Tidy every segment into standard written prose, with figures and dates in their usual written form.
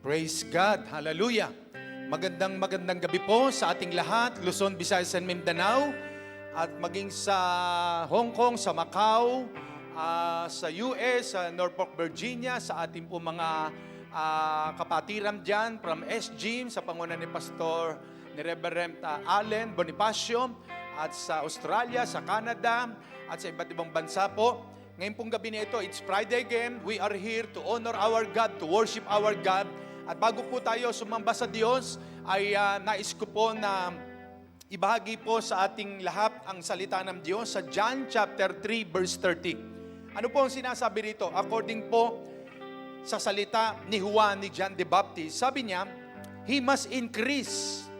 Praise God. Hallelujah. Magandang gabi po sa ating lahat, Luzon, Visayas, and Mindanao, at maging sa Hong Kong, sa Macau, sa US, sa Norfolk, Virginia, sa ating po mga kapatiran dyan from SGM, sa pangunan ni Pastor ni Reverend Allen Bonifacio, at sa Australia, sa Canada, at sa iba't ibang bansa po. Ngayon pong gabi na ito, it's Friday again. We are here to honor our God, to worship our God. At bago po tayo sumamba sa Diyos, ay nais ko po na ibahagi po sa ating lahat ang salita ng Diyos sa John chapter 3 verse 30. Ano po ang sinasabi rito? According po sa salita ni Juan, ni John the Baptist, sabi niya, He must increase,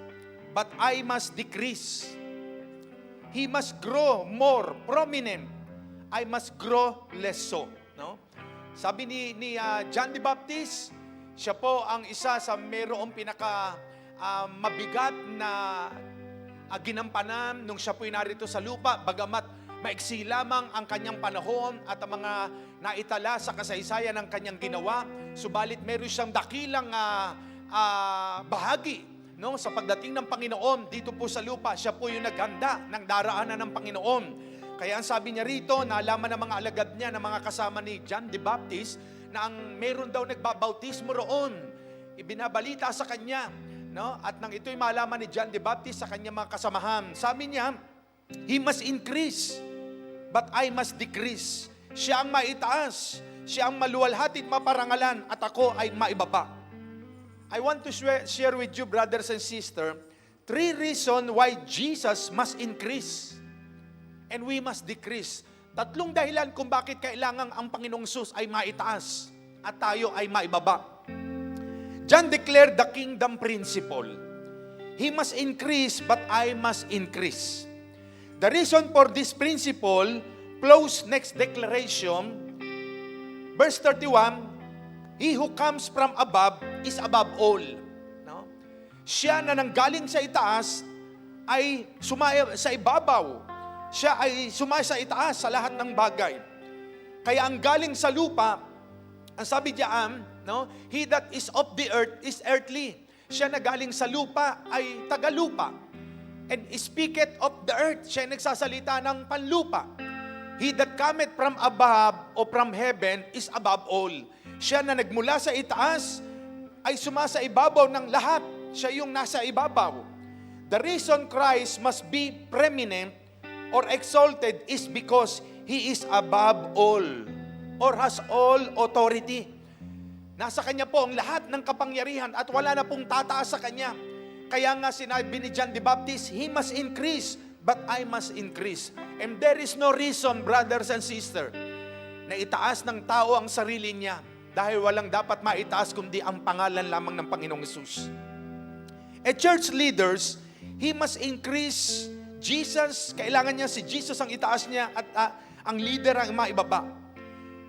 but I must decrease. He must grow more prominent, I must grow less so. No? Sabi ni John the Baptist, siya po ang isa sa mayroong pinaka mabigat na ginampanan nung siya po'y narito sa lupa, bagamat maiksi lamang ang kanyang panahon at ang mga naitala sa kasaysayan ng kanyang ginawa, subalit meron siyang dakilang bahagi, no? Sa pagdating ng Panginoon dito po sa lupa, siya po yung naghanda ng daraanan ng Panginoon. Kaya ang sabi niya rito, nalaman ng mga alagad niya, ng mga kasama ni John the Baptist, na ang meron daw nagbabautismo roon. Ibinabalita sa kanya, no? At nang ito'y malaman ni John the Baptist sa kanyang mga kasamahan, sabi niya, He must increase, but I must decrease. Siya ang maitaas, siya ang maluwalhati at maparangalan, at ako ay maibaba. I want to share with you, brothers and sisters, 3 reasons why Jesus must increase and we must decrease. 3 dahilan kung bakit kailangan ang Panginoong Sus ay maitaas at tayo ay maibaba. John declared the kingdom principle. He must increase, but I must increase. The reason for this principle flows next declaration, verse 31, He who comes from above is above all. No? Siya na nanggaling sa itaas ay sumaya sa ibabaw. Siya ay sumaya sa itaas sa lahat ng bagay. Kaya ang galing sa lupa, ang sabi diyan, no? He that is of the earth is earthly. Siya na galing sa lupa ay tagalupa. And speaketh of the earth, siya nagsasalita ng panlupa. He that cometh from above o from heaven is above all. Siya na nagmula sa itaas ay sumasa ibabaw ng lahat. Siya yung nasa ibabaw. The reason Christ must be preeminent or exalted is because He is above all or has all authority. Nasa Kanya po ang lahat ng kapangyarihan at wala na pong tataas sa Kanya. Kaya nga sinabi ni John the Baptist, He must increase, but I must increase. And there is no reason, brothers and sisters, na itaas ng tao ang sarili niya dahil walang dapat maitaas kundi ang pangalan lamang ng Panginoong Hesus. Church leaders, he must increase. Jesus, kailangan niya si Jesus ang itaas niya at ang leader ang maibaba.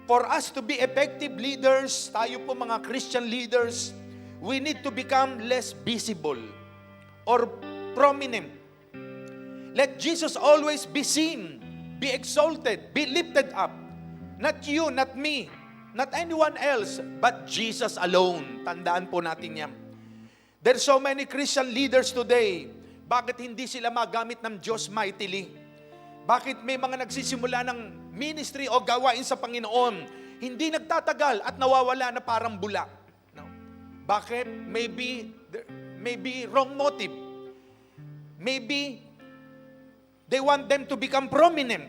For us to be effective leaders, tayo po mga Christian leaders, we need to become less visible or prominent. Let Jesus always be seen, be exalted, be lifted up. Not you, not me, not anyone else, but Jesus alone. Tandaan po natin yan. There's so many Christian leaders today. Bakit hindi sila magamit ng Diyos mightily? Bakit may mga nagsisimula ng ministry o gawain sa Panginoon, hindi nagtatagal at nawawala na parang bula? No? Bakit? Maybe wrong motive. Maybe they want them to become prominent.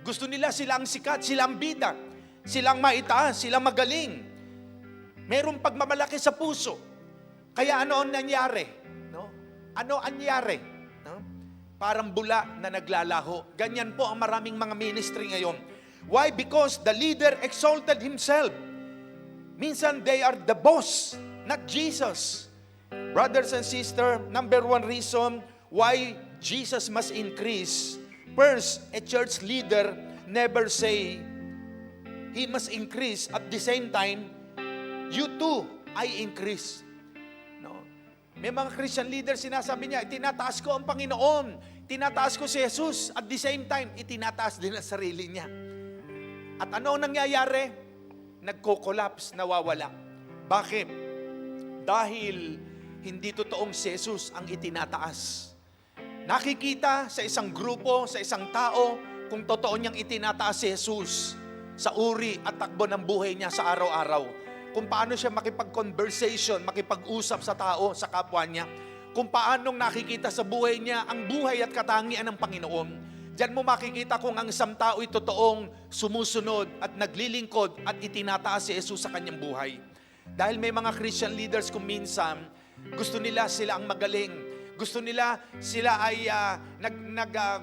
Gusto nila sila ang sikat, sila ang bida, sila ang maitaas, sila magaling. Merong pagmamalaki sa puso. Kaya ano ang nangyari? Ano anyari? No? Parang bula na naglalaho. Ganyan po ang maraming mga ministry ngayon. Why? Because the leader exalted himself. Minsan they are the boss, not Jesus. Brothers and sisters, number 1 reason why Jesus must increase. First, a church leader never say, He must increase. At the same time, you too, I increase. May mga Christian leaders, sinasabi niya, itinataas ko ang Panginoon, itinataas ko si Jesus. At the same time, itinataas din ang sarili niya. At ano ang nangyayari? Nagko-collapse, nawawala. Bakit? dahil hindi totoong si Jesus ang itinataas. Nakikita sa isang grupo, sa isang tao, kung totoo niyang itinataas si Jesus sa uri at takbo ng buhay niya sa araw-araw. Kung paano siya makipag-conversation, makipag-usap sa tao, sa kapwa niya. Kung paanong nakikita sa buhay niya ang buhay at katangian ng Panginoon. Diyan mo makikita kung ang isang tao'y totoong sumusunod at naglilingkod at itinataas si Jesus sa kanyang buhay. Dahil may mga Christian leaders kung minsan, gusto nila sila ang magaling. Gusto nila sila ay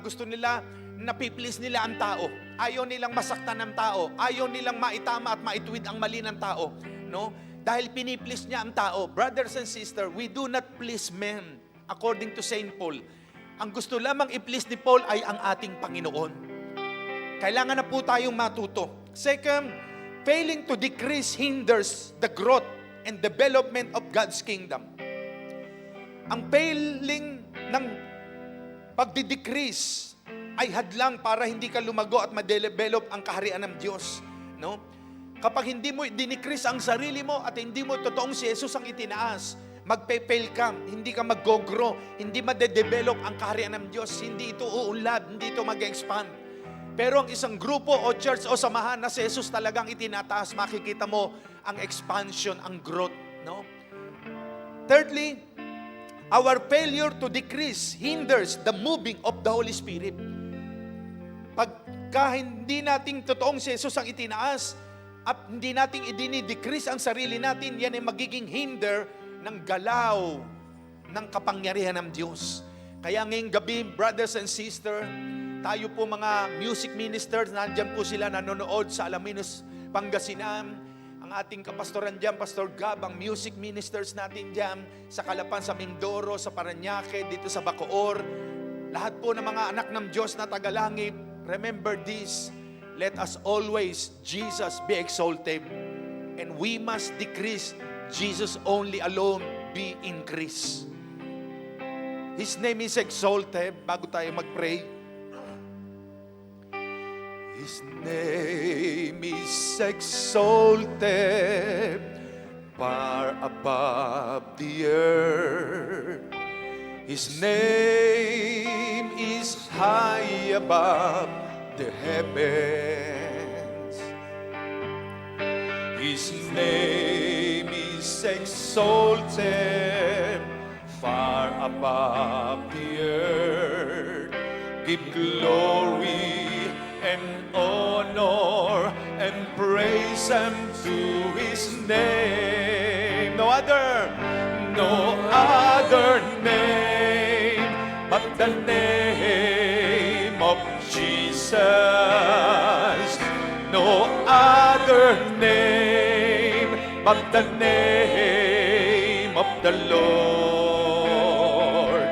gusto nila napiplease nila ang tao. Ayaw nilang masaktan ng tao. Ayaw nilang maitama at maituwid ang mali ng tao, no? Dahil piniplease niya ang tao. Brothers and sisters, we do not please men according to Saint Paul. Ang gusto lamang i-please ni Paul ay ang ating Panginoon. Kailangan na po tayong matuto. Second, failing to decrease hinders the growth and development of God's kingdom. Ang failing ng pagdi-decrease ay hadlang para hindi ka lumago at ma-develop ang kaharian ng Diyos, no? Kapag hindi mo dinikrease ang sarili mo at hindi mo totoong si Jesus ang itinaas, magpe-fail ka, hindi ka mag-grow, hindi ma-develop ang kaharian ng Diyos, hindi ito uunlad, hindi ito mag-expand. Pero ang isang grupo o church o samahan na si Jesus talagang itinataas, makikita mo ang expansion, ang growth, no? Thirdly, our failure to decrease hinders the moving of the Holy Spirit. Pagka hindi nating totoong si Jesus ang itinaas at hindi nating idini-decrease ang sarili natin, yan ay magiging hinder ng galaw ng kapangyarihan ng Diyos. Kaya ngayong gabi, brothers and sisters, tayo po mga music ministers, nandyan po sila nanonood sa Alaminos, Pangasinan. Ang ating kapastoran dyan, Pastor Gab, ang music ministers natin dyan, sa Calapan, sa Mindoro, sa Parañaque, dito sa Bacoor. Lahat po ng mga anak ng Diyos na tagalangit, remember this, let us always, Jesus be exalted, and we must decrease, Jesus only alone be increased. His name is exalted. Bago tayo mag-pray, His name is exalted far above the earth. His name is high above the heavens. His name is exalted far above the earth. Give glory and honor and praise unto His name. No other name but the name of Jesus. No other name but the name of the Lord.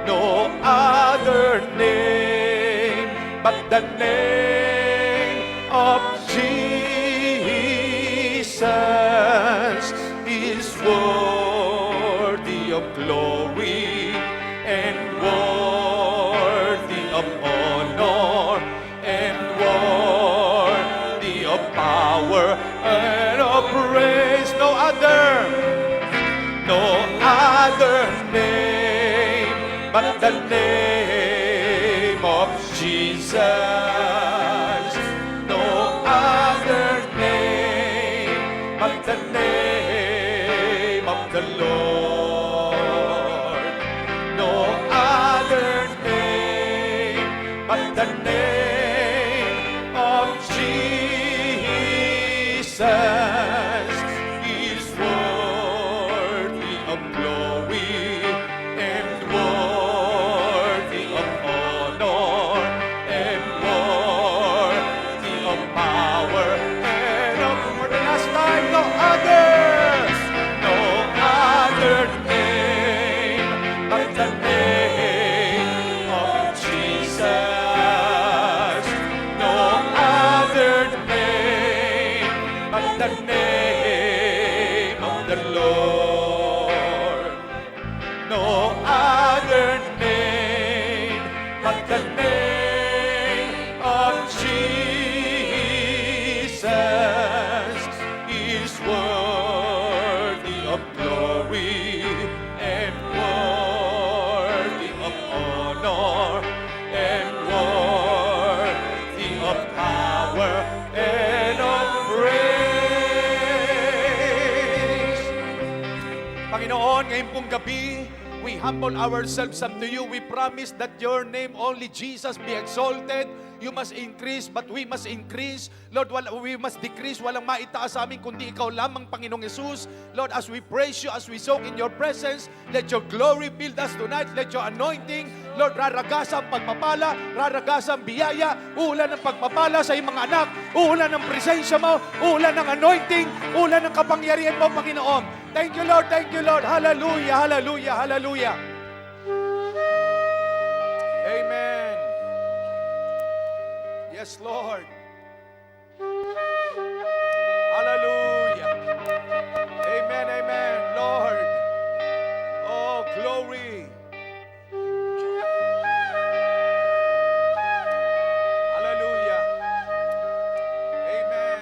No other name but the name of Jesus is worthy of glory and worthy of honor and worthy of power and of praise. No other name but the name of Jesus. No other name but the name of the Lord. No other name but the name of Jesus is worthy of glory and worthy of honor and worthy of power and of for the last time. No other name but the name of Jesus. No other name but the name of the Lord. No other name but the name of Jesus is worthy of glory Panginoon, ngayon pong gabi, we humble ourselves unto you. We promise that your name only, Jesus, be exalted. You must increase, but we must increase. Lord, we must decrease. Walang maitaas sa amin, kundi ikaw lamang, Panginoong Jesus. Lord, as we praise you, as we soak in your presence, let your glory fill us tonight. Let your anointing, Lord, raragasa ang pagpapala, raragasa ang biyaya, uulan ng pagpapala sa iyong mga anak, uulan ng presensya mo, uulan ng anointing, uulan ng kapangyarihan mo, Panginoon. Thank you, Lord. Thank you, Lord. Hallelujah, hallelujah, hallelujah. Amen. Yes, Lord. Hallelujah. Amen, amen. Lord. Oh, glory. Hallelujah. Amen.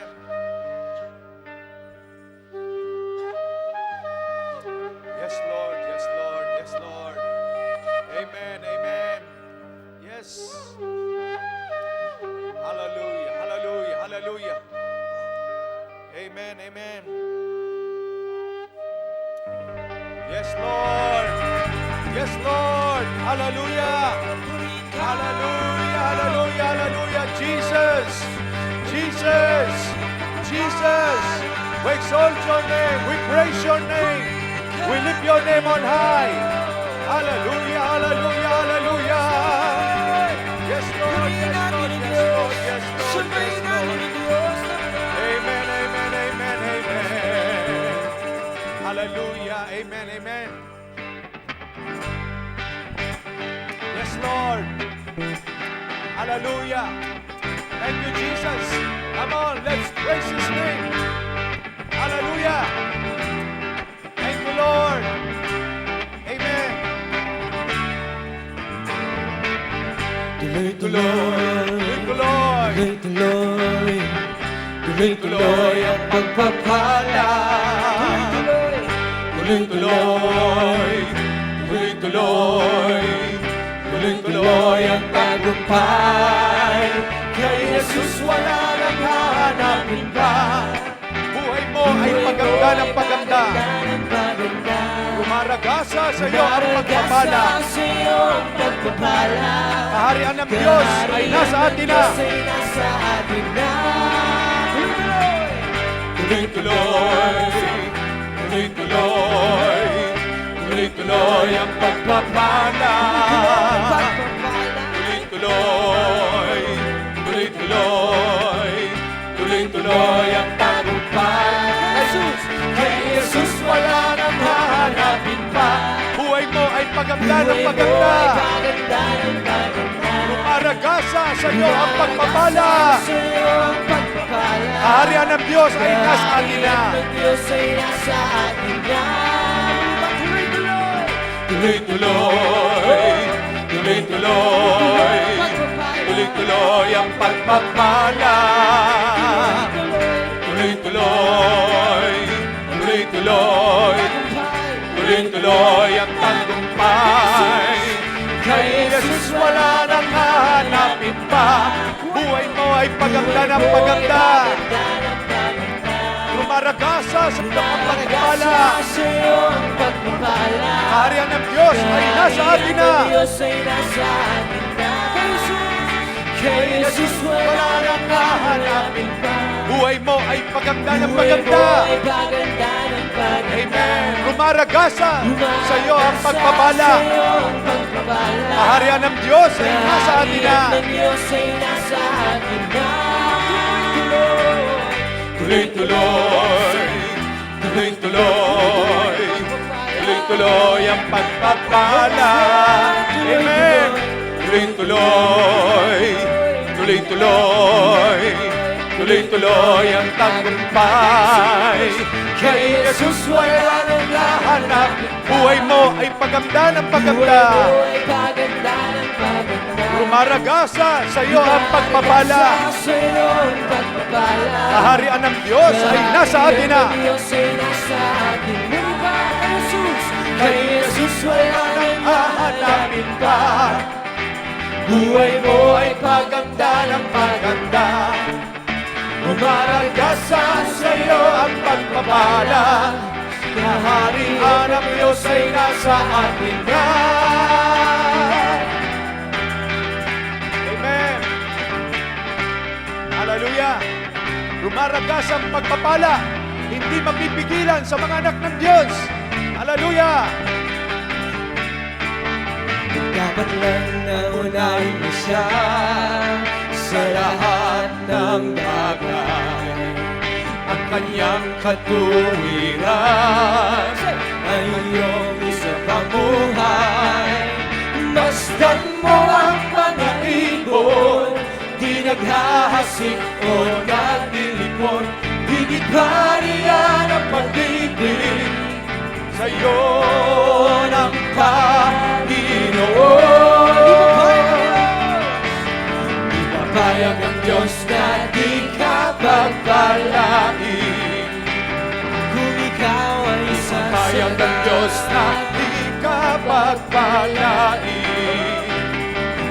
Yes, Lord. Yes, Lord. Yes, Lord. Amen, amen. Yes. Hallelujah, hallelujah, hallelujah. Amen, amen. Yes, Lord. Yes, Lord. Hallelujah. Hallelujah, hallelujah, hallelujah. Jesus, Jesus, Jesus. We exalt your name. We praise your name. We lift your name on high. Hallelujah, hallelujah, hallelujah. Yes, Lord. Yes, Lord. Yes, Lord. Yes, Lord. Yes, Lord. Amen, amen, amen, amen. Hallelujah. Amen, amen. Yes, Lord. Hallelujah. Thank you, Jesus. Come on, let's praise His name. Hallelujah. Thank you, Lord. Amen. Tuloy-tuloy, Tuloy-tuloy, tuloy-tuloy ang pagpapala. Tuloy-tuloy, tuloy-tuloy, tuloy-tuloy ang tagumpay. Kay Jesus wala nang hahanapin pa. buhay mo ay paganda ng paganda. Rumaragasa sa iyo ang pagpapala. Kaharian ng Diyos ay nasa atin na. Tuloy-tuloy, tuloy-tuloy, tuloy-tuloy ang pagpapala. Tuloy-tuloy, tuloy-tuloy, tuloy-tuloy ang tagumpay. Kay Jesus wala nang hahanapin pa. Buhay mo ay paganda ng paganda. Rumaragasa sa iyo ang pagpapala. Kaharian ng Diyos ay nasa atin na. Tuloy-tuloy, tuloy-tuloy, tuloy-tuloy ang pagpapala. Tuloy-tuloy, tuloy-tuloy, tuloy-tuloy ang tagumpay. Kay Jesus wala nang hahanapin pa. Buhay mo ay paganda ng paganda. Rumaragasa sa iyo ang pagpapala. Kaharian ng Diyos ay nasa atin na. Kay Jesus wala nang hahanapin pa. Buhay mo ay paganda ng paganda. Amen. Rumaragasa sa iyo ang pagpapala. Kaharian ng Diyos ay nasa atin na. Tuloy-tuloy, tuloy-tuloy, tuloy-tuloy ang pagpapala. Amen. Tuloy-tuloy, tuloy-tuloy, tuloy-tuloy ang tagumpay. Kay Jesus wala nang hahanap. Buhay mo ay paganda ng paganda. Rumaragasa sa iyo ang pagpapala. Kaharian ng Diyos ay nasa atin na. Kay Jesus wala nang hahanapin pa. Buhay mo ay paganda ng paganda. Rumaragasa sa iyo ang pagpapala. kaharian ng Diyos ay nasa atin na. Amen. Hallelujah. Rumaragas ang pagpapala, hindi mapipigilan sa mga anak ng Diyos. Hallelujah. Dapat lang na unahin mo siya sa lahat ng bagay. Ang kanyang katuwiran ay iyong isa pang buhay. Masdan mo ang mga ibon, di naghahasik o nag-iipon. Higit pa riyan ang pag-ibig sa'yo ng Panginoon. Di papayag ang Diyos na di ka pagpalain. Kung ikaw ay papayag ang Diyos na di ka pagpalain.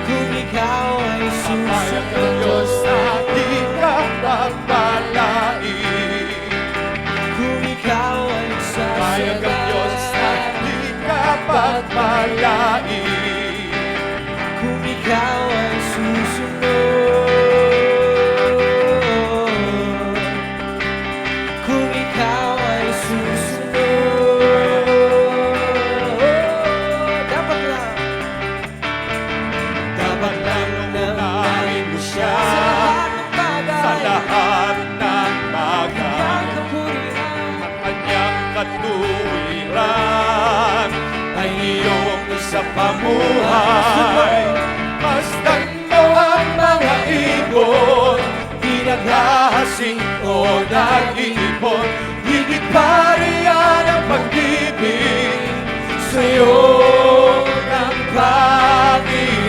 Kung ikaw ay papayag ang Diyos na di ka pagpalain. Kung ikaw ay papayag ang Diyos na di ka pagpalain. Kung ikaw ay susunod. Kung ikaw ay susunod. Dapat lang na unahin mo siya sa lahat ng bagay. Ang kanyang katuwiran ay iyong isa pamuhay. Masdan mo ang mga ibon, di naghahasing o nag-iipon. Higit pa riyan ang pag-ibig sa'yo ng Panginoon.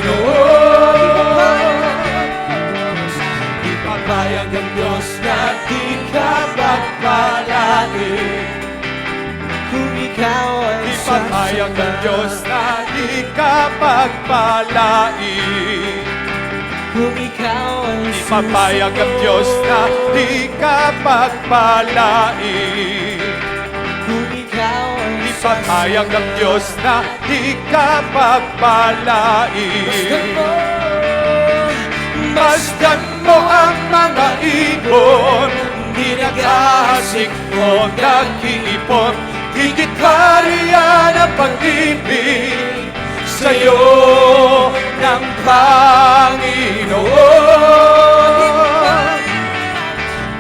Di papayag ang Diyos na di ka pagpalain. Kung ikaw ay di papayag ang Diyos na di ka pagpalain. Kung ikaw ay di papayag ang Diyos na di ka pagpalain. Kung ikaw ay di papayag ang Diyos na di ka pagpalain. Masdan mo ang mga ibon, di naghahasik o nag-iipon. Higit pa riyan ang pag-ibig sa'yo ng Panginoon.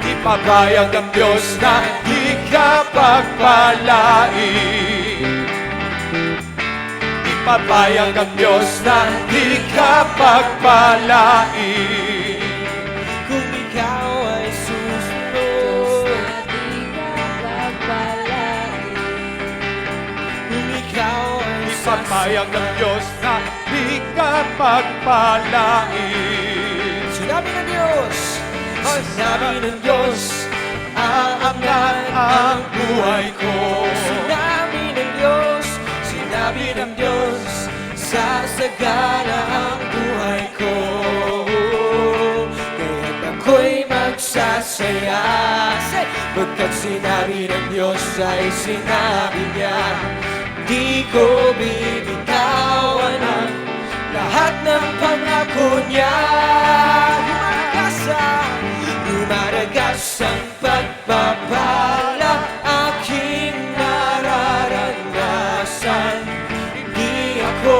Di papayag ang Diyos na di ka pagpalain. Di papayag ang Diyos na di ka pagpalain. Kung ikaw ay susunod. Kung ikaw ay di papayag ang Diyos na di ka pagpalain. Sinabi ng Diyos, sinabi ng Diyos, aangat ang buhay ko. Sinabi ng Diyos, sinabi ng Diyos, sasagana ang buhay ko. Kaya't ako'y magsasaya, pagkat sinabi ng Diyos ay sinabi niya. Di ko bibitawan ang lahat ng pangako niya. Lumaragas ang pagpapala aking nararanasan. Hindi ako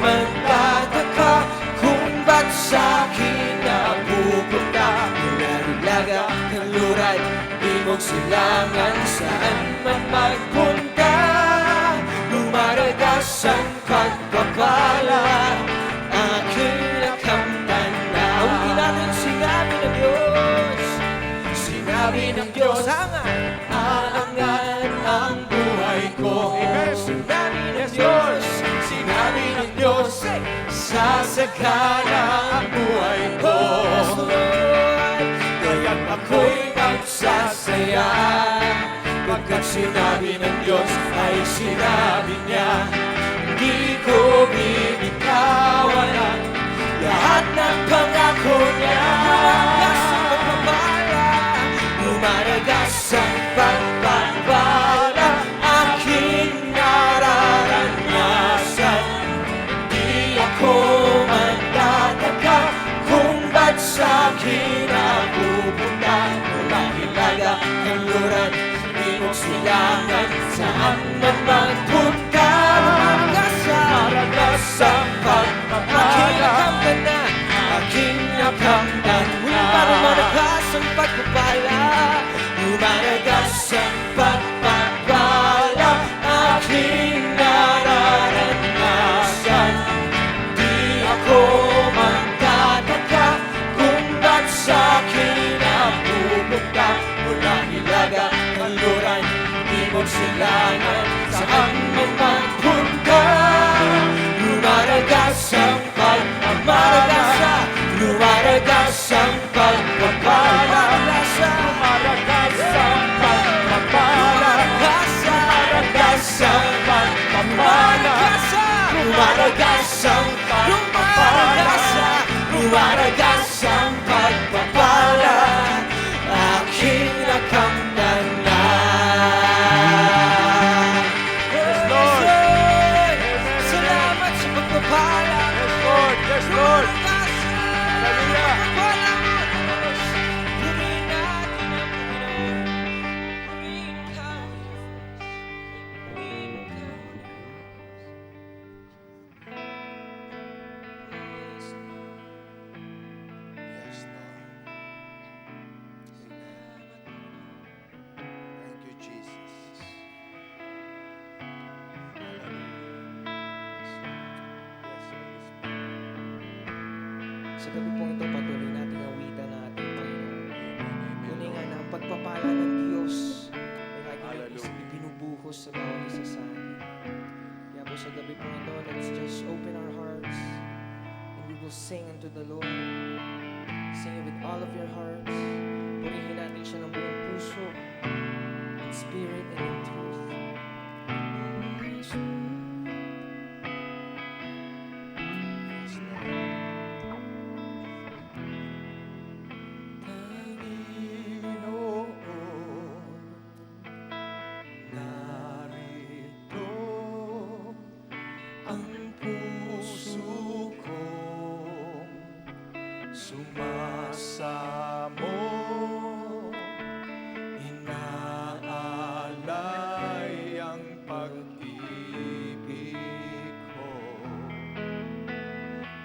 magtataka kung ba't sa'kin napupunta. Nilarilaga, kanluran, imog silangan, saan man magpunta. Lumaragas ang pagpapala aking nakamtan na. Ulitin natin, sinabi ng Diyos. Sinabi ng Diyos, aangat ang buhay ko. Sinabi ng Diyos, sinabi ng Diyos, sasagana ang buhay ko. Kaya't ako'y magsasaya, pagkat sinabi ng Diyos ay sinabi niya. Hindi ko bibitawan ang lahat ng pangako niya. Lumaragas ang pagpapala kailangan, saan man magpunta. Lumaragas ang pagpapala, aking nakamtan. Muli pa lumaragas ang pagpapala, Lumaragas ang pagpapala, aking nararanasan. Di ako magtataka kung ba't sa'kin napupunta. Mula Hilaga, Kanluran, Timog Silangan, saan man magpunta. Lumaragas ang pagpapala, lumaragas ang pagpapala, lumaragas ang pagpapala, lumaragas ang pagpapala, lumaragas ang pagpapala, lumaragas ang pagpapala, aking nakamtan na. Yes, Lord. Salamat sa pagpapala. Yes, Lord. Yes, Lord. Hallelujah. Purihin natin ang Panginoon. Purihin ka. Purihin ka. Yes, Lord. Thank you, Jesus. Sa gabi pong ito, patuloy natin awitan natin, Panginoon. Hulingan na ang pagpapala ng Diyos ay lagi ng ibinubuhos sa bawat isa sa atin. Kaya po sa gabi pong ito, let's just open our hearts and we will sing unto the Lord. Sing it with all of your hearts. Purihin natin siya ng buong puso, in spirit and in truth. Yes, Lord. Narito ang puso kong sumasamo, inaalay ang pag-ibig ko.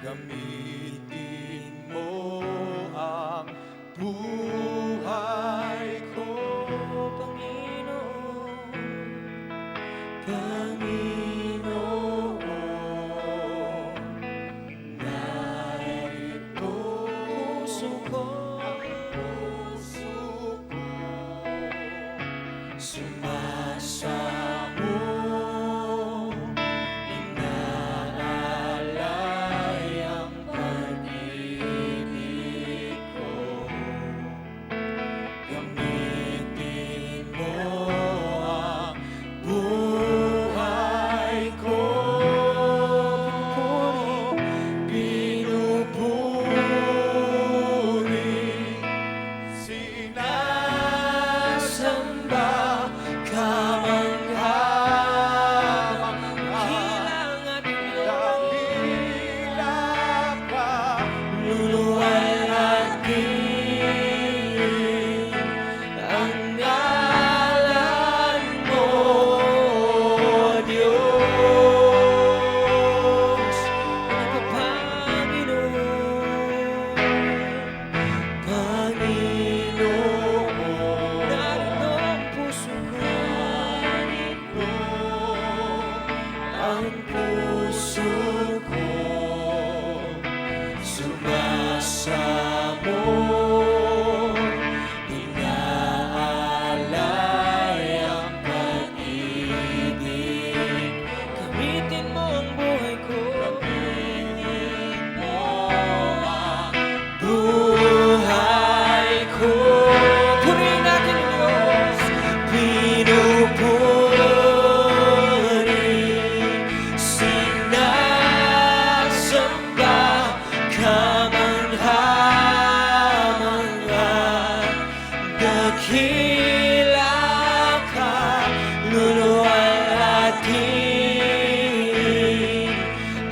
Gamitin mo ang buhay ko, Panginoon, narito puso ko, sumasamo, inaalay ang pag-ibig ko. Gamitin mo ang buhay ko, pinupuri, sinasamba, kamangha-mangha, dakila ka, luluwalhati ang ngalan mo, Diyos. Panginoon, Narito ang puso ko. ang puso ko sumasamo, inaalay ang pag-ibig. Gamitin mo ang buhay ko. Buhay ko, Purihin natin ang Diyos. pinupuri, sinasamba, kamangha-mangha, dakila ka, luluwalhati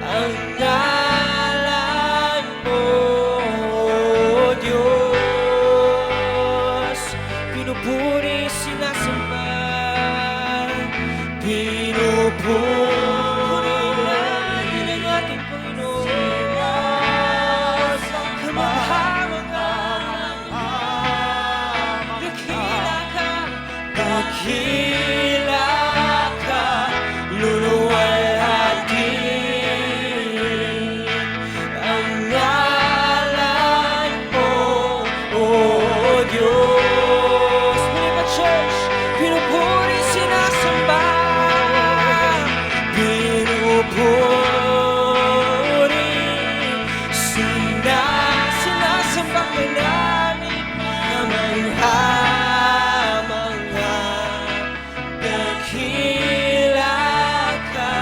ang ngalan mo, Diyos. Pinupuri, sinasamba. dakila ka, luluwalhatin ang ngalan mo, O Diyos. Muli pa, church, pinupuri, sinasamba, pinupuri, sinasamba ka namin na mangha-mangha. Dakila ka,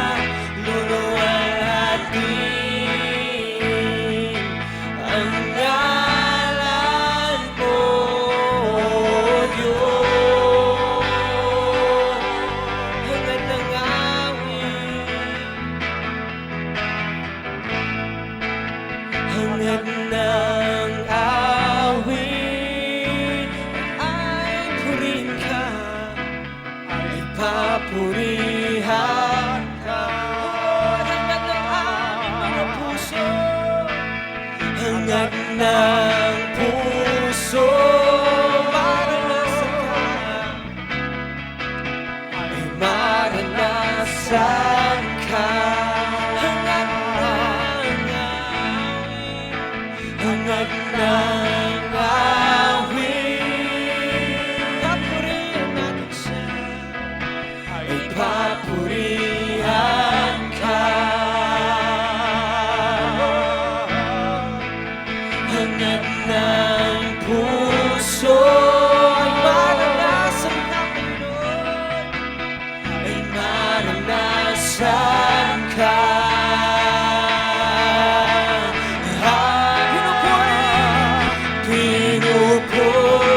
luluwalhatin ang ngalan mo, O Diyos. Hangad ng awit, hangad ng awit, ay purin ka, ay papurihan ka. Hangad ng aming mga puso, hangad ng puso, maranasan ka, ay maranasan ka. Hangad ng awit, hangad ng awit, papurihan natin siya, ay papurihan ka. Hangad ng puso, ay maranasan natin nun, ay maranasan ka. Pinupuri,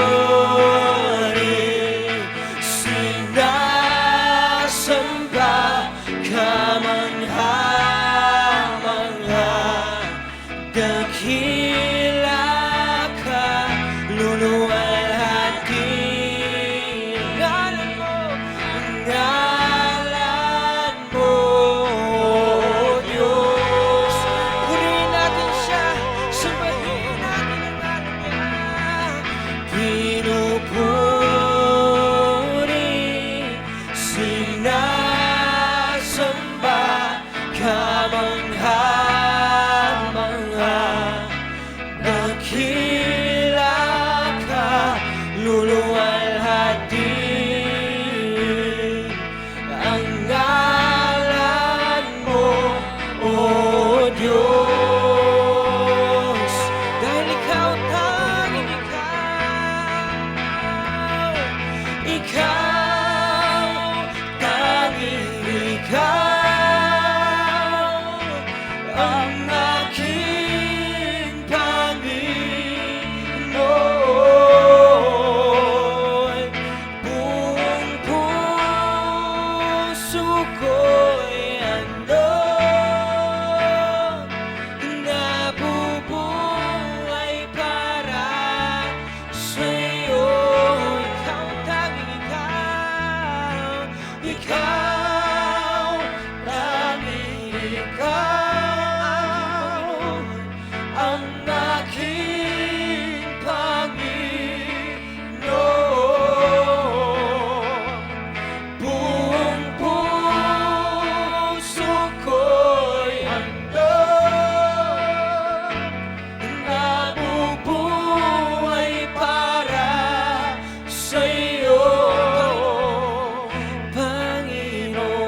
sinasamba ka, mangha-mangha. Dakila ka, luluwalhatin ang ngalan mo, ang ngalan mo, O Diyos. Purihin natin siya, sambahin natin ang ngalan niya. Pinupuri, sinasamba ka, mangha-mangha. Dakila ka, luluwalhatin ang ngalan mo, O Diyos. Dahil ikaw, tanging ikaw, tanging ikaw, ang aking Panginoon. Buong puso ko'y handog, nabubuhay para sa'yo. Ikaw, tanging ikaw, ikaw, tanging ikaw, ang aking Panginoon. Buong puso ko'y handog, nabubuhay para sa'yo, Panginoon.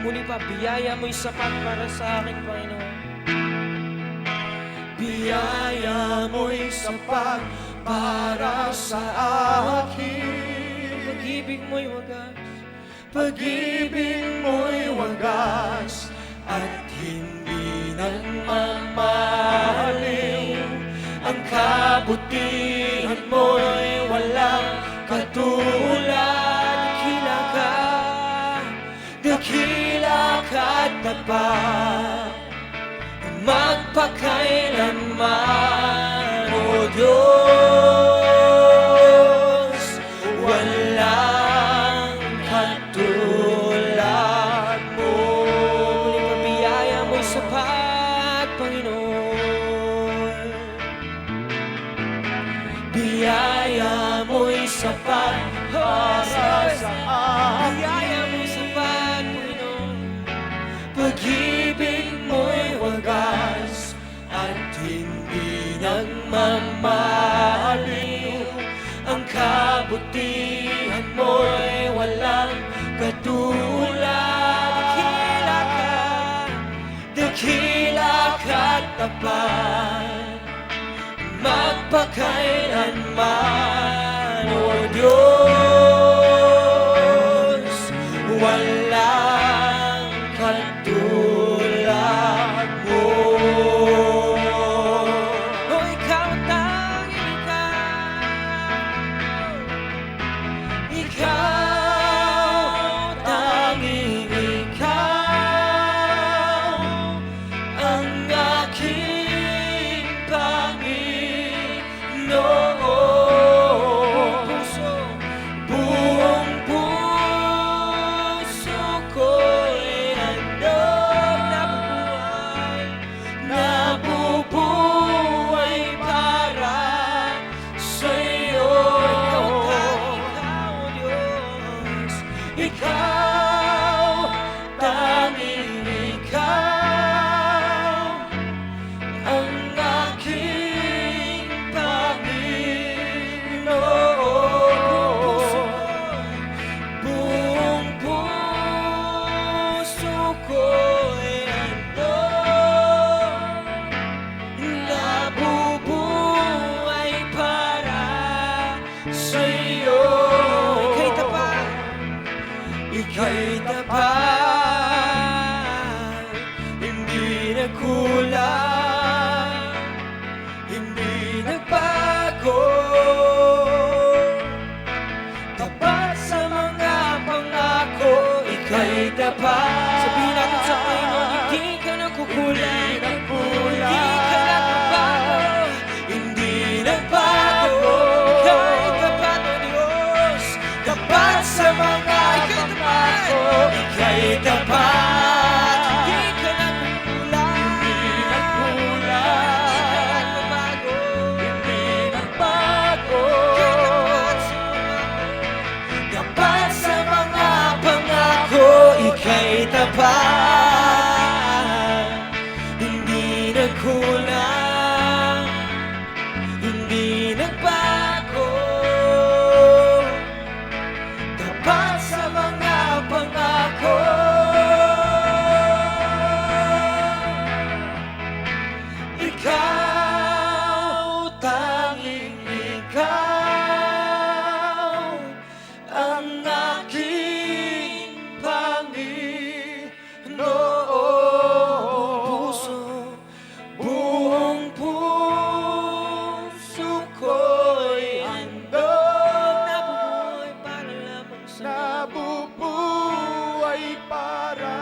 Muli pa, biyaya mo'y sapat para sa akin, Panginoon. Biyaya mo'y sapat para sa akin. Pag-ibig mo'y wagas, pag-ibig mo'y wagas, at hindi nang mamahalin. Ang kabutihan mo'y walang katulad. Dakila ka't tapat, magpakailanman, O Diyos. Walang katulad mo. Muling pabiyaya mo'y sapat, Panginoon. Biyaya mo'y sapat para sa akin. Biyaya mo sapat, Panginoon. Pag-ibig mo'y wagas at hindi nagmamaliw. Ang kabutihan mo'y walang katulad. Dakila ka't tapat, magpakailanman, O Diyos. Walang katulad mo. O ikaw tanging ikaw tanging ikaw ang aking Panginoon. Buong puso ko'y handog nabubuhay para sa'yo. Ikaw tanging ikaw ang aking Panginoon. Buong puso ko'y handog nabubuhay para sa'yo. Ika'y tapat. Ika'y tapat, hindi nagkulang, hindi nagbago. Tapat sa mga pangako, ika'y tapat. Sabihin natin sa Panginoon, hindi ka nakukulang, hindi ka nagbabago. Hindi nagbago. Ika'y tapat, O Diyos. Tapat sa mga pangako, ika'y tapat. Hindi ka nakukulang, Hindi nagkulang, hindi ka hindi nagbago. nagbabago. Tapat sa mga pangako, ika'y tapat. Hindi nagkulang, hindi nagbago. Tapat sa mga pangako. Ikaw, tanging ikaw ang aking Panginoon. Buong puso ko'y handog Nabubuhay para lamang sa nabubuhay para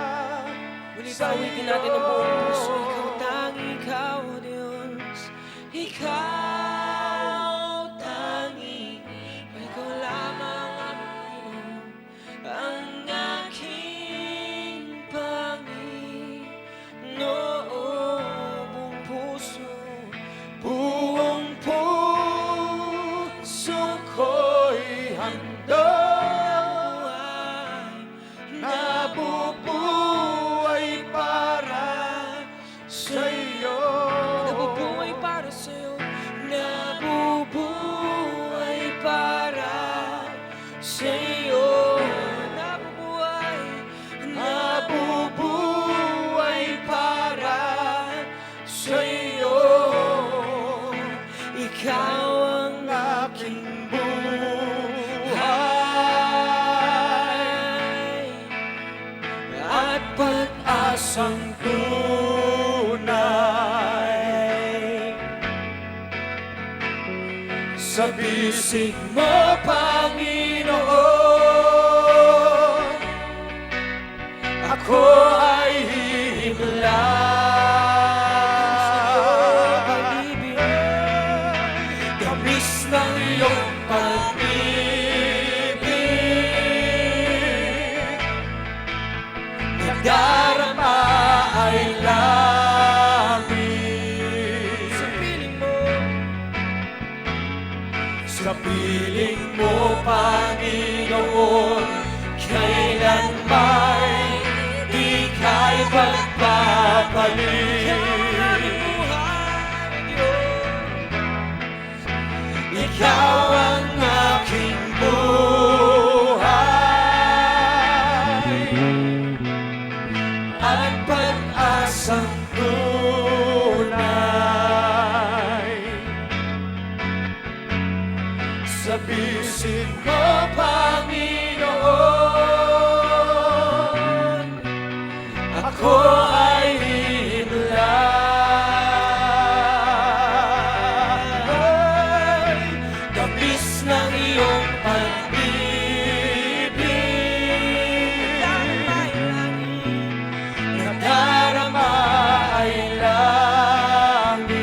Muli pawitin natin ang buong puso. Ikaw tanging ikaw, O Diyos. Ikaw tanging ikaw lamang ang Panginoon, ang aking Panginoon. Buong puso, buong puso ko'y handog nabubuhay para sa'yo. nabubuhay para sa'yo, nabubuhay para sa'yo, Nabubuhay para sa'yo. ikaw ang Aking buhay at pag-asang tunay. Sa bisig mo, Panginoon, ako ay hihimlay. pag-ibig. Tamis ng iyong pag-ibig, nadarama ay langit. Sa piling mo, Sa piling mo, Panginoon, kailanman di ka'y magpapalit. Ikaw ang aking buhay at pag-asang tunay. Sa bisig mo, Panginoon, ako ay himlay. Tamis ng iyong pag-ibig, nadarama ay langit.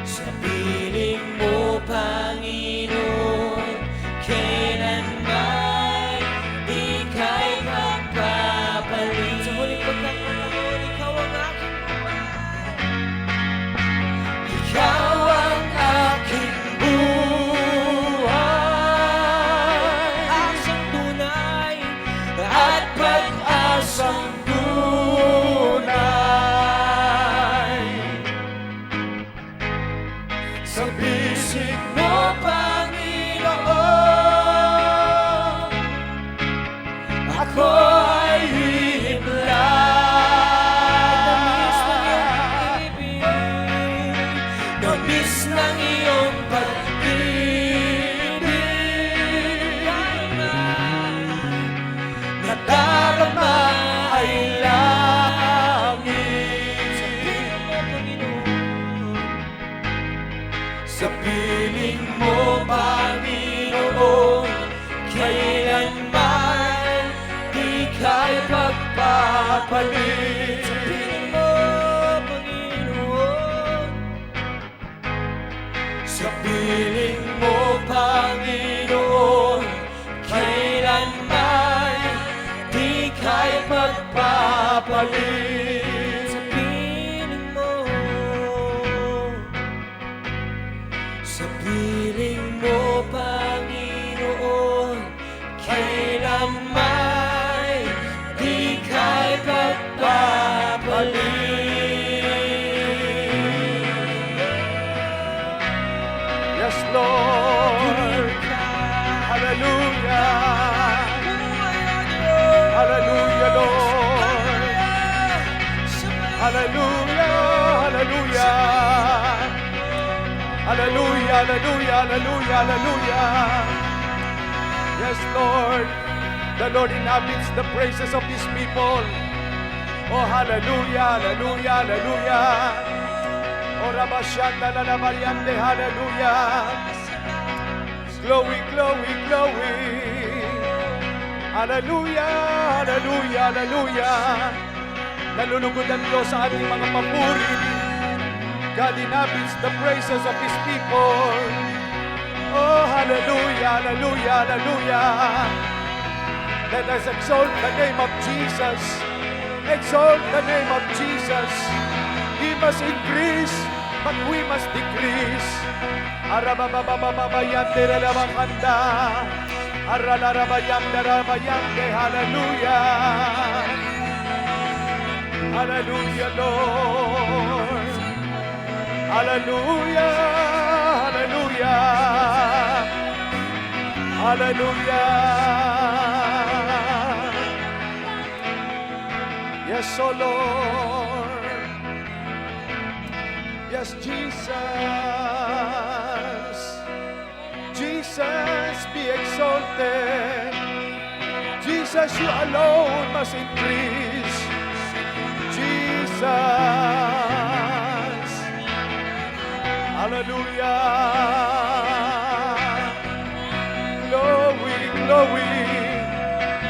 Sa piling mo, Panginoon, kailanman di ka'y magpapalit. Sa huling pagkakataon, ikaw ang aking Ikaw ang aking buhay asang tunay. at pag-asang tunay. Sa bisig mo, Panginoon, ako ay himlay. Tamis ng iyong pag-ibig, nadarama ay langit. Sa piling mo, Panginoon, kailanman di ka'y pagpapalit. Sa piling mo, Panginoon, Sa piling mo, Panginoon, kailanman di ka'y pagpapalit. sa piling mo, Sa piling mo, Panginoon, kailanman di ka'y pagpapalit. Yes, Lord. Hallelujah. Hallelujah, Lord. Hallelujah, hallelujah. Hallelujah, hallelujah, hallelujah, hallelujah. Yes, Lord. The Lord inhabits the praises of His people. Oh, hallelujah, hallelujah, hallelujah. Oh, Rabashanda la Variante, hallelujah. Glory, glory, glory. Hallelujah, hallelujah, hallelujah. Nalulugod ang Diyos sa ating mga papuri. God inhabits the praises of His people. Oh, hallelujah, hallelujah, hallelujah. Let us exalt the name of Jesus. Exalt the name of Jesus. He must increase, but we must decrease. Arababababayante relabakanda. Aralarabayante rabayante. Hallelujah. Hallelujah, Lord. Hallelujah. Hallelujah. Hallelujah. Yes, oh Lord. Yes, Jesus. Jesus, be exalted. Jesus, you alone must increase. Jesus. Hallelujah. Glory, glory.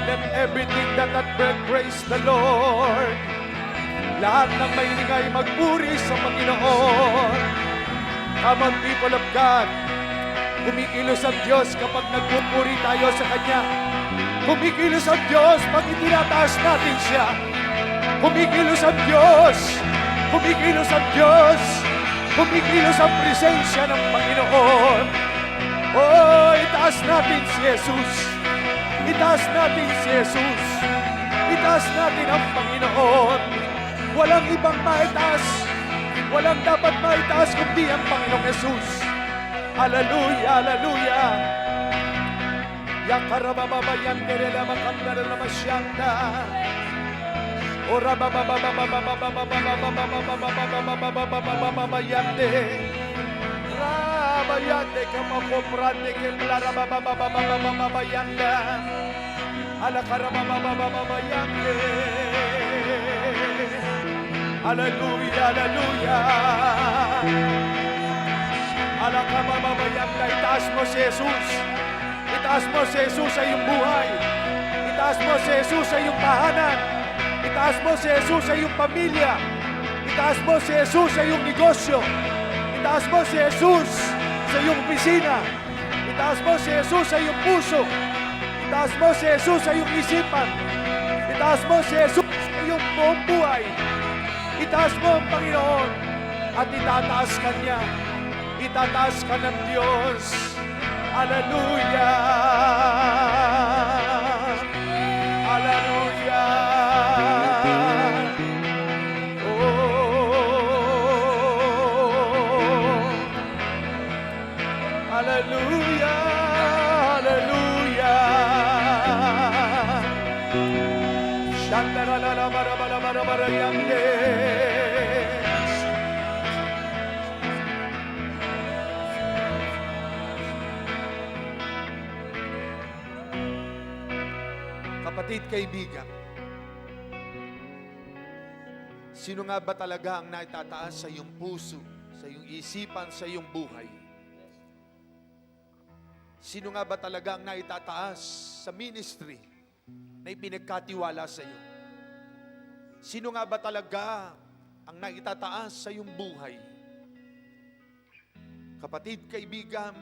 Let everything that hath breath praise the Lord. Lahat ng may lingay magpuri sa Panginoon. Come on, people of God. Kumikilos ang Diyos kapag nagpupuri tayo sa Kanya. Kumikilos ang Diyos pag itinataas natin siya. Kumikilos ang Diyos. Kumikilos ang Diyos. Kumikilos ang presensya ng Panginoon. Oh, itaas natin si Jesus. Itaas natin si Jesus. Itaas natin ang Panginoon. Walang ibang maitaas. Walang dapat maitaas kundi ang Panginoong Jesus. Hallelujah, hallelujah. Yakarababayan derela makandara namasyanda. Ora babayande. Rabayande kamakombrande kemlara babayanda. Ala karababayande. Hallelujah, hallelujah. Ala karababayanda, itaas mo si Jesus. Itaas mo si Jesus sa iyong buhay. Itaas mo si Jesus sa iyong tahanan. Itaas mo si Jesus sa iyong pamilya. Itaas mo si Jesus sa iyong negosyo. Itaas mo si Jesus sa iyong opisina. Itaas mo si Jesus sa iyong puso. Itaas mo si Jesus sa iyong isipan. Itaas mo si Jesus sa iyong buong buhay. Itaas mo ang Panginoon at itataas ka niya. Itataas ka ng Diyos. Hallelujah! Hallelujah! Oh! Hallelujah! Hallelujah! Shandaralalabarabarabarayande. Kapatid, kaibigan, sino nga ba talaga ang naitataas sa iyong puso, sa iyong isipan, sa iyong buhay? Sino nga ba talaga ang naitataas sa ministry na ipinagkatiwala sa iyo? Sino nga ba talaga ang naitataas sa iyong buhay? Kapatid, kaibigan,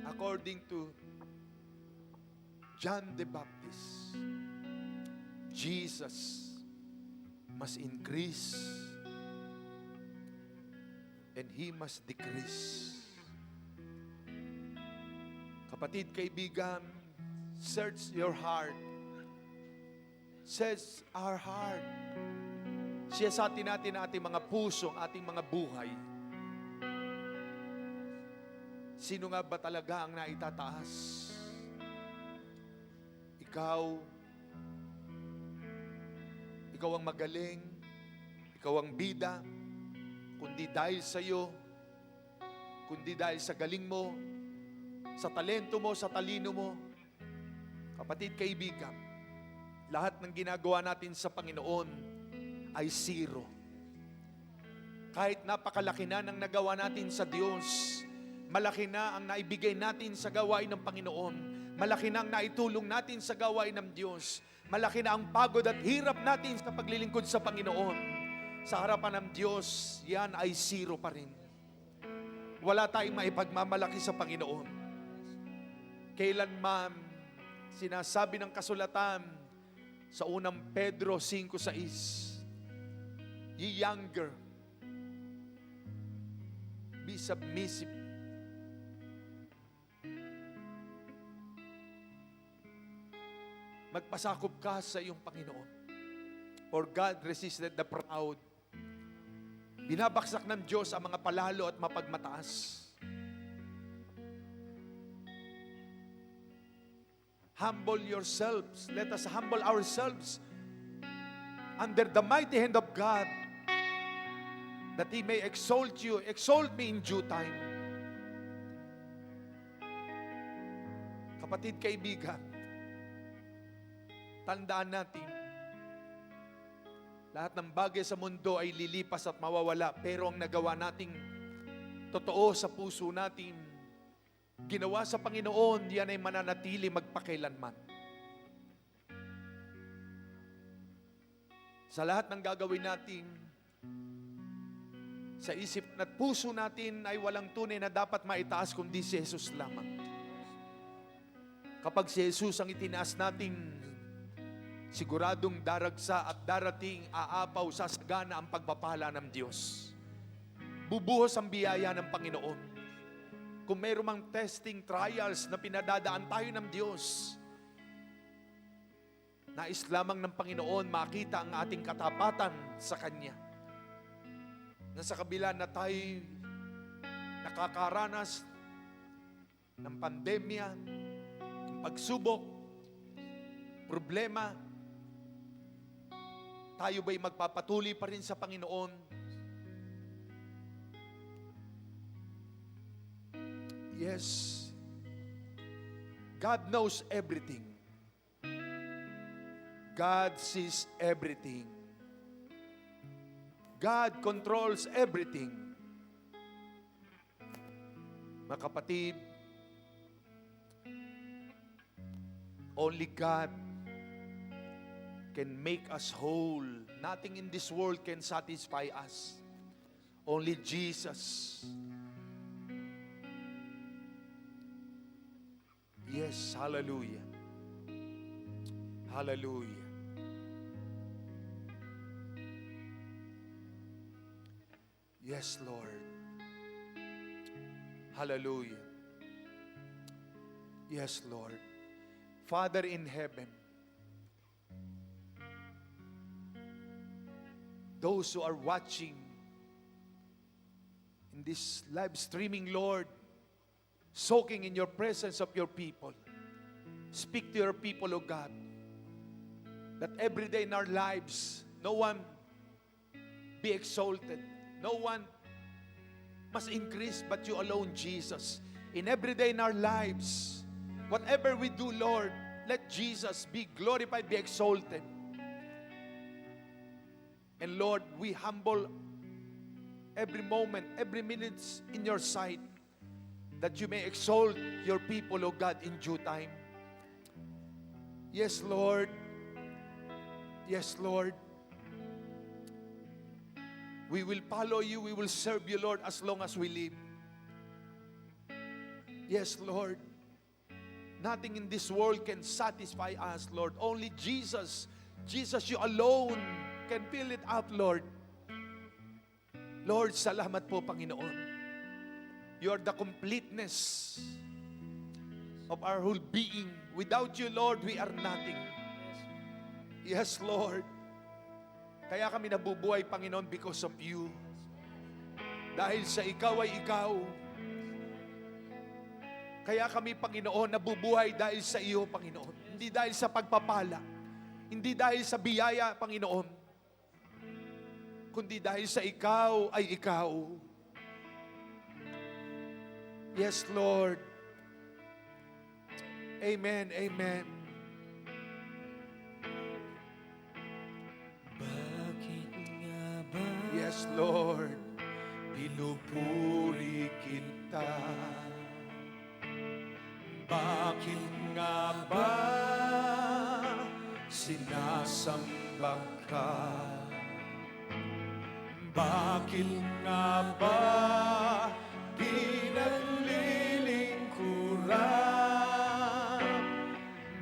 according to John the Baptist, Jesus must increase and He must decrease. Kapatid, kaibigan, search your heart. Search our heart. Siyasatin natin ang ating mga puso, ang ating mga buhay. Sino nga ba talaga ang naitataas? Ikaw ang magaling, ikaw ang bida, kundi dahil sa iyo, kundi dahil sa galing mo, sa talento mo, sa talino mo. Kapatid, kaibigan, lahat ng ginagawa natin sa Panginoon ay zero. Kahit napakalaki na ng nagawa natin sa Diyos, malaki na ang naibigay natin sa gawain ng Panginoon. Malaki na ang naitulong natin sa gawain ng Diyos. Malaki na ang pagod at hirap natin sa paglilingkod sa Panginoon. Sa harapan ng Diyos, yan ay zero pa rin. Wala tayong maipagmamalaki sa Panginoon. Kailanman, sinasabi ng kasulatan sa unang Pedro 5:6, ye younger, be submissive. Magpasakop ka sa iyong Panginoon. For God resisted the proud. Binabaksak ng Diyos ang mga palalo at mapagmataas. Humble yourselves. Let us humble ourselves under the mighty hand of God, that He may exalt you, exalt me in due time. Kapatid, kaibigan, tandaan natin, lahat ng bagay sa mundo ay lilipas at mawawala, pero ang nagawa nating totoo sa puso natin, ginawa sa Panginoon, yan ay mananatili magpakailanman. Sa lahat ng gagawin natin, sa isip at puso natin ay walang tunay na dapat maitaas kundi si Jesus lamang. Kapag si Jesus ang itinaas natin siguradong daragsa at darating, aapaw, sasagana ang pagpapala ng Diyos. Bubuhos ang biyaya ng Panginoon. Kung mayroong mang testing, trials na pinadadaan tayo ng Diyos, nais lamang ng Panginoon makita ang ating katapatan sa Kanya. Na sa kabila na tayo nakakaranas ng pandemya, ng pagsubok, problema, tayo ba'y magpapatuloy pa rin sa Panginoon? Yes. God knows everything. God sees everything. God controls everything. Mga kapatid, only God can make us whole. Nothing in this world can satisfy us. Only Jesus. Yes, hallelujah. Hallelujah. Yes, Lord. Hallelujah. Yes, Lord. Father in heaven, those who are watching in this live streaming, Lord, soaking in your presence of your people, speak to your people, O God, that every day in our lives, no one be exalted, no one must increase but you alone, Jesus. In every day in our lives, whatever we do, Lord, let Jesus be glorified, be exalted. And Lord, we humble every moment, every minute in your sight, that you may exalt your people, O God, in due time. Yes, Lord. Yes, Lord. We will follow you, we will serve you, Lord, as long as we live. Yes, Lord. Nothing in this world can satisfy us, Lord. Only Jesus. Jesus, you alone can fill it up, Lord. Lord, salamat po, Panginoon. You are the completeness of our whole being. Without you, Lord, we are nothing. Yes, Lord. Kaya kami nabubuhay, Panginoon, because of you. Dahil sa ikaw ay ikaw. Kaya kami, Panginoon, nabubuhay dahil sa iyo, Panginoon. Hindi dahil sa pagpapala. Hindi dahil sa biyaya, Panginoon. Kundi dahil sa ikaw ay ikaw. Yes, Lord. Amen, amen. Bakit nga ba Yes, Lord. Pinupuri kita. Bakit nga ba sinasamba ka? Bakit nga ba pinaglilingkuran?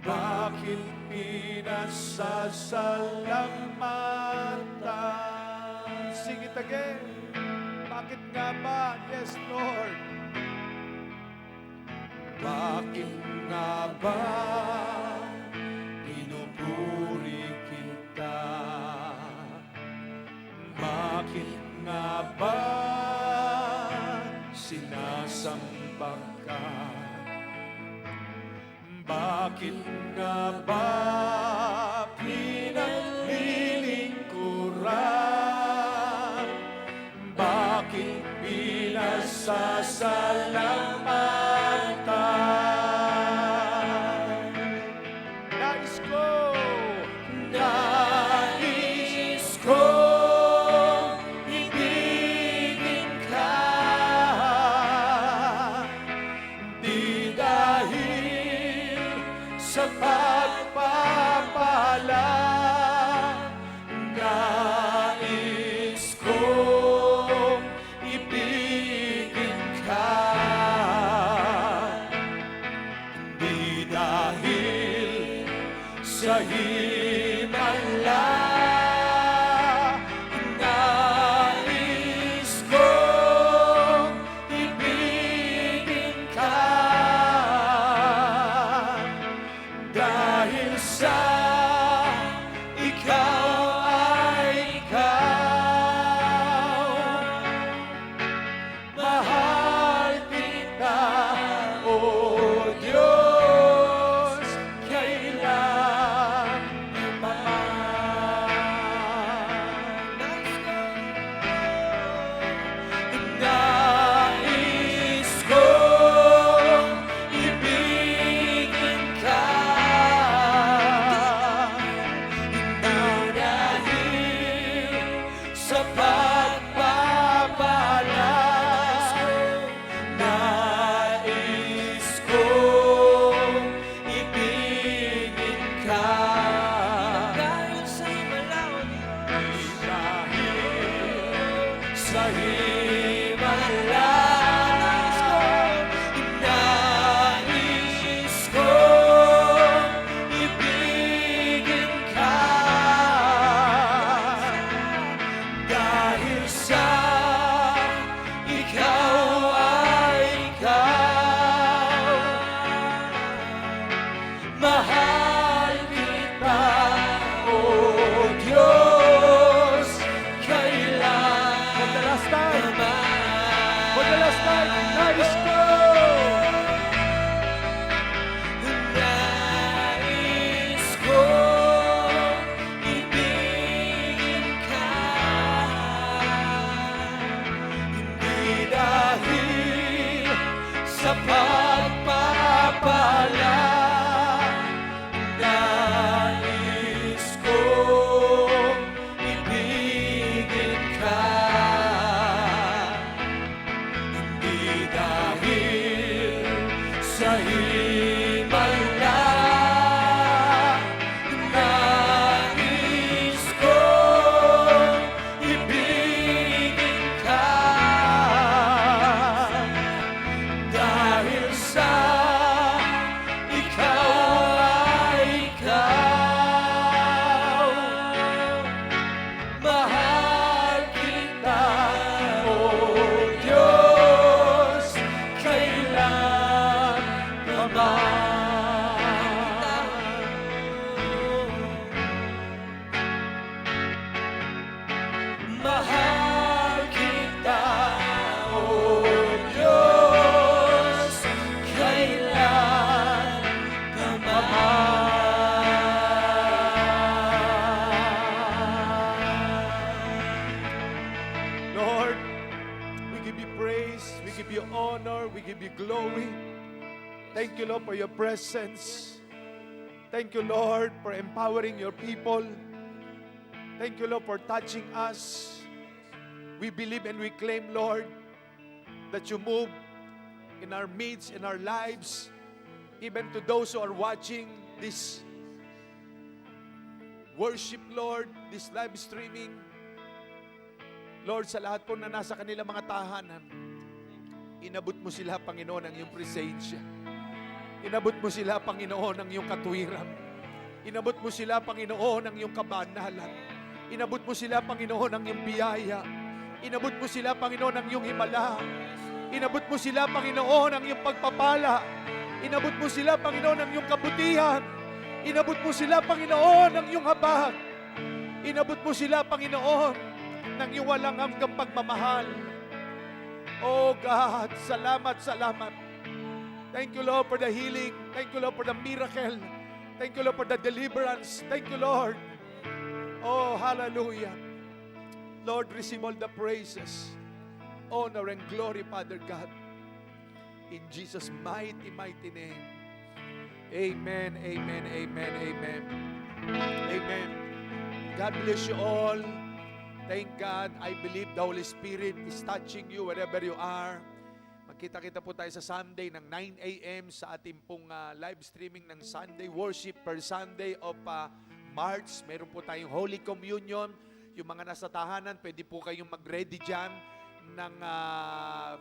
Bakit pinasasalamatan? Sing it again. Bakit nga ba? Yes, Lord. Bakit nga ba pinupuri kita? Bakit nga ba sinasamba ka? Bakit nga ba pinaglilingkuran? Bakit pinasasalamatan? Nais ko ibigin ka, di dahil sa pagpapala Mahal kita, O Diyos, kailan For the last time. naman. For the last time. Nais ko. Nais ko ibigin ka, hindi dahil sa pagpapala. Nais ko ibigin ka, hindi dahil sa himala. Nais ko ibigin ka, dahil sa ikaw ay ikaw. Mahal kita, O Diyos, kailan mahal kita, O Diyos, kailan Lord, we give you praise, we give you honor, we give you glory. Thank you, Lord, for your presence. Thank you, Lord, for empowering your people. Thank you, Lord, for touching us. We believe and we claim, Lord, that you move in our midst, in our lives, even to those who are watching this worship, Lord, this live streaming. Lord, sa lahat po na nasa kanilang mga tahanan, inabot mo sila, Panginoon, ang iyong presensya. Inabot mo sila, Panginoon, ang iyong katwiran. Inabot mo sila, Panginoon, ang iyong kabanalan. Inabot mo sila, Panginoon, ang iyong biyaya. Inabot mo sila, Panginoon, ang iyong himala. Inabot mo sila, Panginoon, ang iyong pagpapala. Inabot mo sila, Panginoon, ang iyong kabutihan. Inabot mo sila, Panginoon, ang iyong habag. Inabot mo sila, Panginoon, ng iyong walang hanggang pagmamahal. Oh God, salamat, salamat. Thank you, Lord, for the healing. Thank you, Lord, for the miracle. Thank you, Lord, for the deliverance. Thank you, Lord. Oh, hallelujah. Lord, receive all the praises, honor, and glory, Father God. In Jesus' mighty, mighty name. Amen, amen, amen, amen. Amen. God bless you all. Thank God. I believe the Holy Spirit is touching you wherever you are. Magkita-kita po tayo sa Sunday ng 9 a.m. sa ating pong live streaming ng Sunday worship per Sunday of March. Meron po tayong Holy Communion. Yung mga nasa tahanan, pwede po kayong mag-ready dyan ng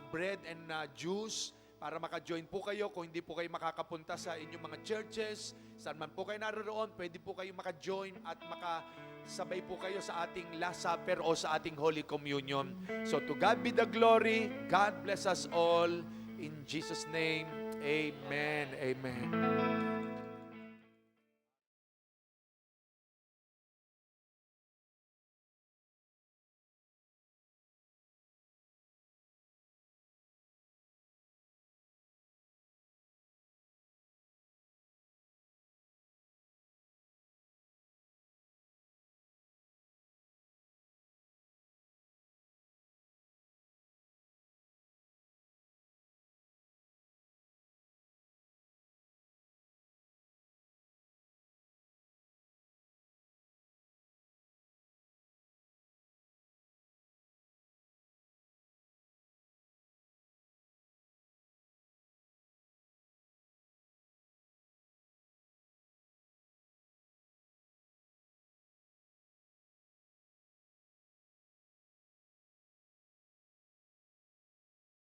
bread and juice para maka-join po kayo. Kung hindi po kayo makakapunta sa inyong mga churches, saan man po kayo naroon, pwede po kayong maka-join at makasabay po kayo sa ating Last Supper o sa ating Holy Communion. So to God be the glory. God bless us all. In Jesus' name, amen. Amen.